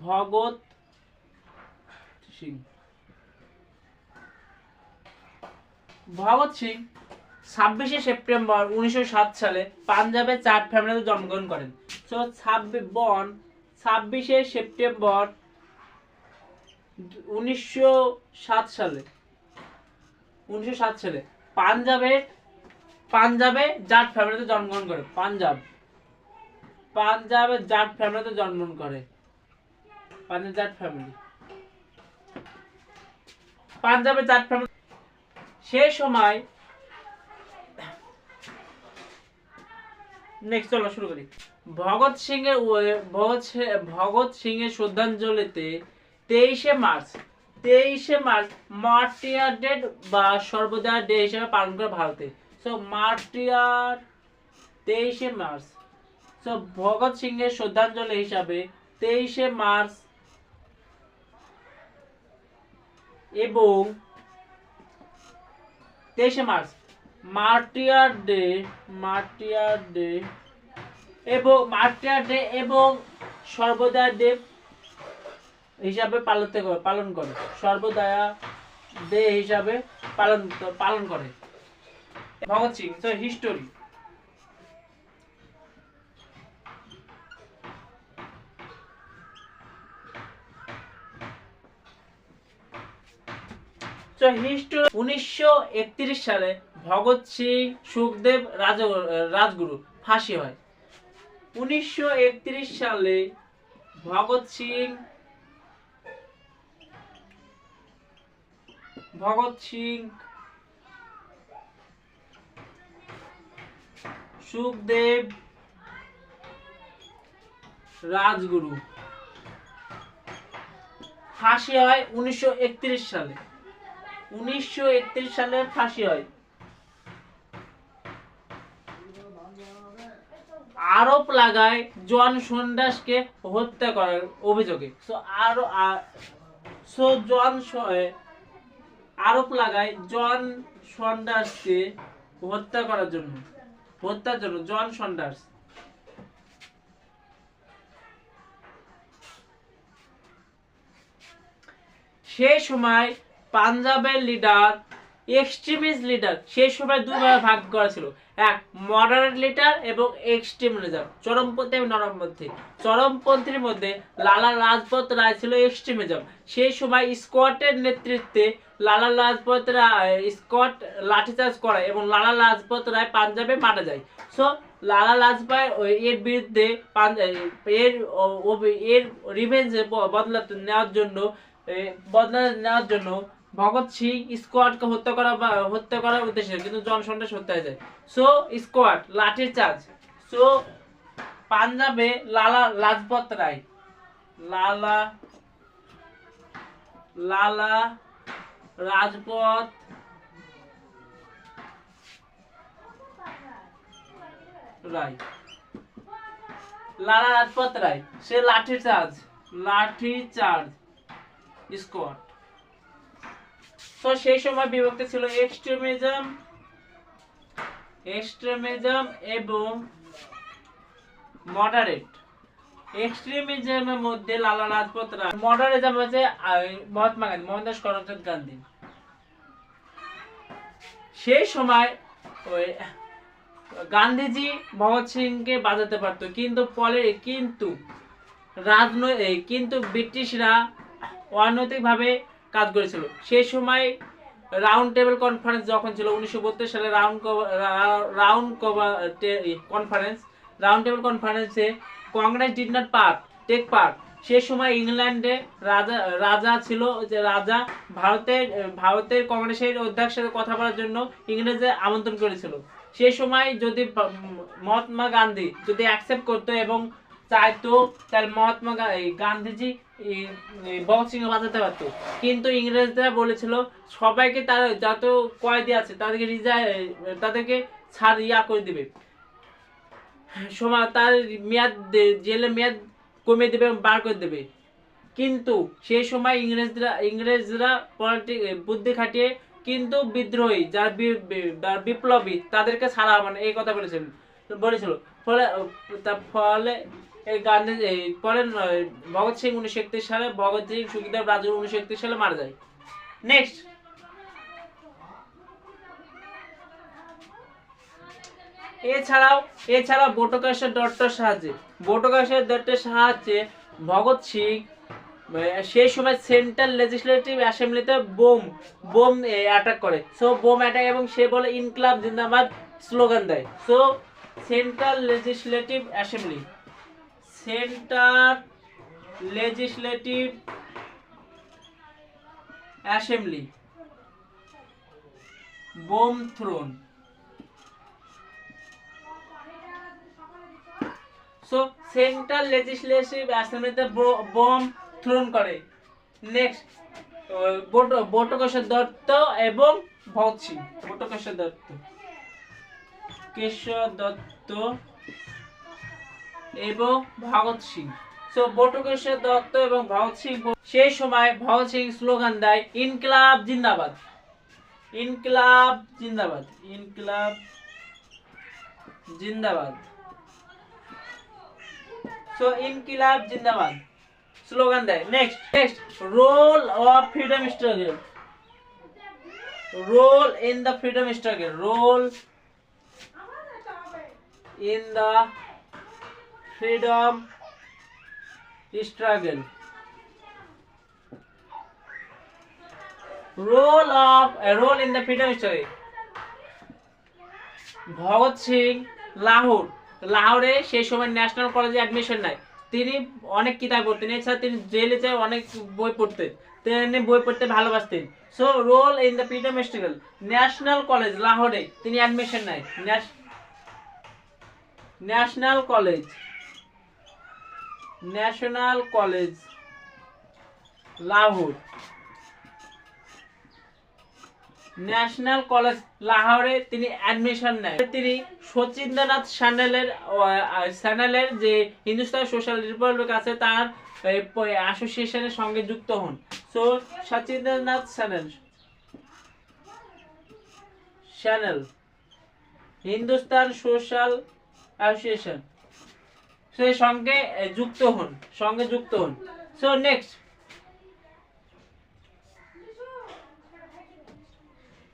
Bhagat Singh. Bhagat Singh 26শে September 1907 সালে পাঞ্জাবের চাট ফ্যামিলিতে জন্মগ্রহণ করেন। সো 26শে সেপ্টেম্বর 1907 সালে পাঞ্জাবে জাট ফ্যামিলিতে জন্মগ্রহণ করে। পাঞ্জাবে জাট ফ্যামিলিতে জন্মগ্রহণ করে। পাঞ্জাব জাট ফ্যামিলি, পাঞ্জাবের জাট ফ্যামিলি। সেই সময় নেক্সট চলো শুরু করি। ভগৎ সিং এর শ্রদ্ধাঞ্জলিতে 23শে মার্চ মার্টিয়ার ডে বা সর্বদা ডে হিসেবে পালন করে ভারতে। সো মার্টিয়ার 23শে মার্চ। সো ভগৎ সিং এর শ্রদ্ধাঞ্জলি হিসাবে 23শে মার্চ এবং 23শে মার্চ মার্টিয়ার ডে এবং সর্বদা ডে হিসাবে পালন করে। সর্বদয়া ডে হিসাবে পালন করে Bhagat Singh. So history. So history 1931 সালে ভগৎ সিং সুখদেব রাজগুরু ফাঁসি হয়। 1931 সালে ভগৎ সিং সুখদেব রাজগুরু ফাঁসি হয় 1931 সালে। 1931 সালে ফাঁসি হয়। আরোপ লাগায় জন সন্ডার্সকে হত্যা করার অভিযোগে। আরোপ লাগায় জন সন্ডার্সকে হত্যার জন্য জন সন্ডার্স। সেই সময় পাঞ্জাবের এক্সট্রিমিস্ট লিডার সেই সময় দুইভাবে ভাগ করা ছিল। এক, মডারেট লিডার এবং এক্সট্রিম লিডার, চরমপন্থী এবং নরমপন্থী। চরমপন্থীর মধ্যে লালা লাজপত রায় ছিল এক্সট্রিমিজম। সেই সময় স্কটের নেতৃত্বে লালা লাজপত রায় স্কট লাঠিচার্জ করে এবং লালা লাজপত রায় পাঞ্জাবে মারা যায়। সো লালা লাজপত এর বিরুদ্ধে এর রিভেঞ্জ বদলা নেওয়ার জন্য ভগৎ সিং স্কোয়াডকে হত্যা করার উদ্দেশ্যে, কিন্তু জন সন্ডার্স হত্যা হয়ে যায়। সো স্কোয়াড লাঠির চার্জ। সো পাঞ্জাবে লালা লাজপত রায় সে লাঠির চার্জ স্কোয়াড। তো সেই সময় বিভক্ত ছিল এক্সট্রিমিজম এবং মডারেট। এক্সট্রিমিজমের মধ্যে লালা লাজপত রায়, মডারেজম হচ্ছে মহাত্মা গান্ধী, মোহনদাস করমচাঁদ গান্ধী। সেই সময় ওই গান্ধীজি ভগৎ সিংকে বাজাতে পারতো, কিন্তু ব্রিটিশরা অনৈতিকভাবে কাজ করেছিল। সেই সময় রাউন্ড টেবিল কনফারেন্স যখন ছিল 1932 সালে রাউন্ড টেবিল কনফারেন্সে Congress did not take part. সেই সময় ইংল্যান্ডে রাজা ছিল, যে রাজা ভারতের কংগ্রেসের অধ্যক্ষের সাথে কথা বলার জন্য ইংরেজদের আমন্ত্রণ করেছিল। সেই সময় যদি মহাত্মা গান্ধী যদি অ্যাকসেপ্ট করতো এবং চাইতো, তাহলে গান্ধীজি ভগৎ সিং বাঁচাতে পারতো। কিন্তু ইংরেজরা বলেছিল সবাইকে, তার যত কয়েদি আছে তাদেরকে ছাড় করে দিবে, তার জেলের মেয়াদ কমিয়ে দেবে এবং বার করে দেবে। কিন্তু সেই সময় ইংরেজরা বুদ্ধি খাটিয়ে কিন্তু বিদ্রোহী যারা বিপ্লবী তাদেরকে ছাড়া মানে এই কথা বলেছিল। ফলে এই গান্ধী পরে ভগৎ সিং 1931 সালে, ভগৎ সিং সুখদেব রাজগুরু 1931 সালে মারা যায়। নেক্সট, এছাড়াও বটুকেশ্বর দত্তের সাহায্যে ভগৎ সিং সেই সময় সেন্ট্রাল লেজিসলেটিভ অ্যাসেম্বলিতে বোম অ্যাটাক করে। সো বোম অ্যাটাক, এবং সে বলে ইনকলাব জিন্দাবাদ স্লোগান দেয়। So central legislative assembly bomb thrown. So central legislative অ্যাসেম্বলিতে বোম থ্রোন করে। নেক্সট, বটুকেশ্বর দত্ত এবং ভগৎ সিং। বটুকেশ্বর দত্ত এবং ভগৎ সিং। সো বটুকেশ্বর দত্ত এবং ভগৎ সিং, সেই সময় ভগৎ সিং স্লোগান দেয় ইনকলাব জিন্দাবাদ, ইনকলাব জিন্দাবাদ, ইনকলাব জিন্দাবাদ। সো ইনকিলাব জিন্দাবাদ স্লোগান দেয়। Next, role of freedom struggle, role in the freedom struggle, role in the freedom struggle, role in the freedom struggle. Bhagat Singh লাহোরে সেই সময় ন্যাশনাল কলেজে অ্যাডমিশন নেয়। তিনি অনেক কিতাব পড়তেন, এছাড়া তিনি জেলে যেয়ে অনেক বই পড়তেন, তিনি বই পড়তে ভালোবাসতেন। So role in the freedom struggle, national college লাহোরে তিনি অ্যাডমিশন নেয়। National college Lahore, national college লাহোরে তিনি অ্যাডমিশন নেয়। তিনি সচিন্দ্রনাথ স্যানেলের যে হিন্দুস্তান সোশ্যাল রিপাবলিক আছে তার অ্যাসোসিয়েশনের সঙ্গে যুক্ত হন। So Sachindranath Sanyal Hindustan social association সেই সঙ্গে যুক্ত হন। সো নেক্সট,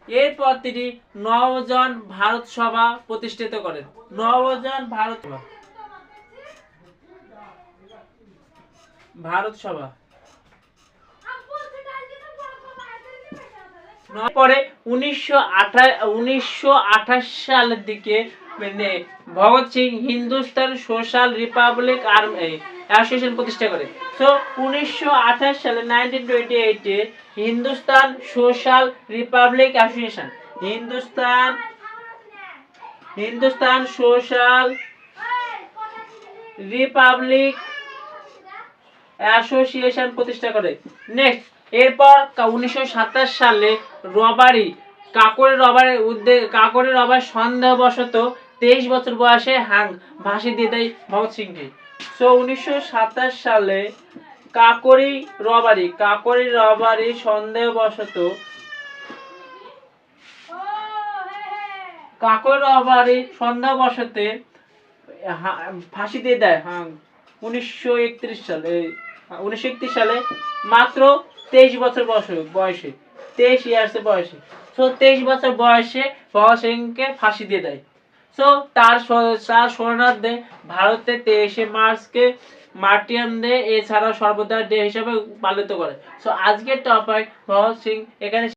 এরপর তিনি নবজন ভারত সভা প্রতিষ্ঠিত করেন। ভারত সভা পরে 1928 সালের দিকে Bhagat Singh Hindustan social Republic army association প্রতিষ্ঠা করে। সো 1928 সালে 1928 Hindustan social Republic association, Hindustan social Republic association প্রতিষ্ঠা করে। নেক্সট, এরপর 1927 সালে কাকরে রবার সন্দেহবশত 23 বছর বয়সে ফাঁসি দিয়ে দেয় ভগৎ সিংকে। সো 1927 সালে কাকরি রবারি সন্দেহবশত ফাঁসি দিয়ে দেয় 1931 সালে মাত্র 23 বছর বয়সে 23 ইয়ার্সের বয়সে। সো 23 বছর বয়সে ভগৎ সিংকে ফাঁসি দিয়ে দেয়। সো তার স্মরণার্থে ভারতে 23শে মার্চকে মার্টিয়ান ডে এছাড়াও সর্বদা ডে হিসাবে পালিত করে। সো আজকের টপিক ভগৎ সিং এখানে